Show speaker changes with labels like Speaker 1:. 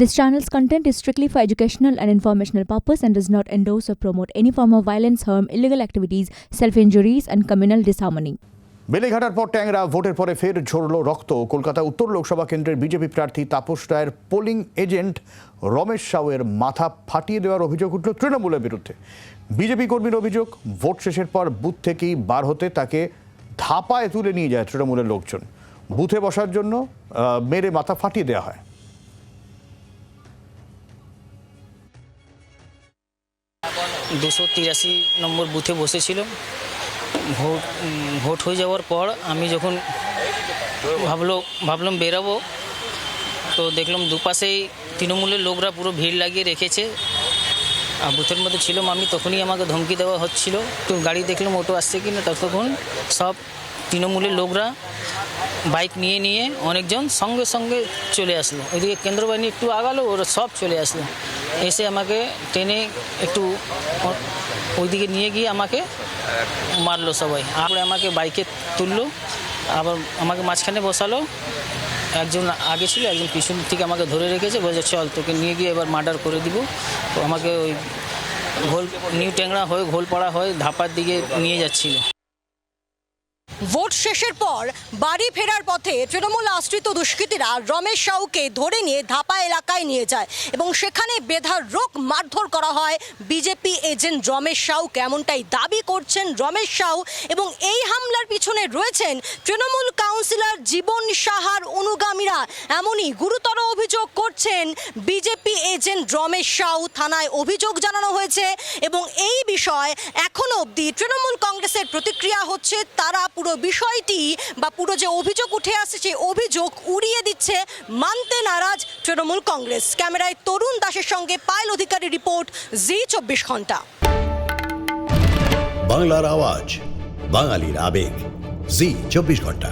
Speaker 1: This channel's content is strictly for educational and informational purpose and does not endorse or promote any form of violence, harm, illegal activities, self-injuries and communal disharmony.
Speaker 2: বেলেঘাটার পর ট্যাংরা ভোটের পরে ফের ঝরল রক্ত। কলকাতা উত্তর লোকসভা কেন্দ্রের BJP প্রার্থী তাপস রায়ের পোলিং এজেন্ট রমেশ সাউয়ের মাথা ফাটিয়ে দেওয়ার অভিযোগ উঠল তৃণমূলের বিরুদ্ধে। বিজেপি কর্মীর অভিযোগ, ভোট শেষের পর বুথ থেকেই বার হতে তাকে ধাপায় তুলে নিয়ে যায় তৃণমূলের লোকজন। বুথে বসার জন্য মেরে মাথা ফাটিয়ে দেওয়া হয়।
Speaker 3: 283 নম্বর বুথে বসেছিল। ভোট হয়ে যাওয়ার পর আমি যখন ভাবলাম বেরাবো, তো দেখলাম দুপাশেই তৃণমূলের লোকরা পুরো ভিড় লাগিয়ে রেখেছে। আর বুথের মধ্যে ছিলাম আমি, তখনই আমাকে ধমকি দেওয়া হচ্ছিল। তো গাড়ি দেখলাম অটো আসছে কিনা, ততক্ষণ সব তৃণমূলের লোকরা বাইক নিয়ে অনেকজন সঙ্গে সঙ্গে চলে আসলো। ওইদিকে কেন্দ্র বাহিনী একটু আগালো, ওরা সব চলে আসলো, এসে আমাকে টেনে একটু ওইদিকে নিয়ে গিয়ে আমাকে মারলো সবাই। আর আমাকে বাইকে তুললো, আবার আমাকে মাঝখানে বসালো। একজন আগে ছিল, একজন পিছন থেকে আমাকে ধরে রেখেছে, বলছে চল তোকে নিয়ে গিয়ে এবার মার্ডার করে দিব। তো আমাকে ওই নিউ ট্যাংরা হয়ে ঘোলপাড়া হয়ে ধাপার দিকে নিয়ে যাচ্ছিল।
Speaker 4: ভোট শেষের পর বাড়ি ফেরার পথে তৃণমূল আশ্রিত দুষ্কৃতীরা রমেশ সাউকে ধরে নিয়ে ধাপা এলাকায় নিয়ে যায় এবং সেখানে বেধড়ক মারধর করা হয় বিজেপি এজেন্ট রমেশ সাউকে, এমনটাই দাবি করছেন রমেশ সাউ। এবং এই হামলার পিছনে রয়েছেন তৃণমূল কাউন্সিলর জীবন সাহার অনুগামীরা, এমনই গুরুতর অভিযোগ করছেন বিজেপি এজেন্ট রমেশ সাউ। থানায় অভিযোগ জানানো হয়েছে এবং এই বিষয়ে এখনো অবধি তৃণমূল কংগ্রেসের প্রতিক্রিয়া হচ্ছে, তারা পুরো বিষয়টি বা পুরো যে অভিযোগ উঠে আসছে সেই অভিযোগ উড়িয়ে দিচ্ছে, মানতে নারাজ তৃণমূল কংগ্রেস। ক্যামেরায় তরুণ দাসের সঙ্গে পায়েল অধিকারী, রিপোর্ট জি 24 ঘন্টা।
Speaker 5: বাংলার আওয়াজ, বাঙালির আবেগ, জি 24 ঘন্টা।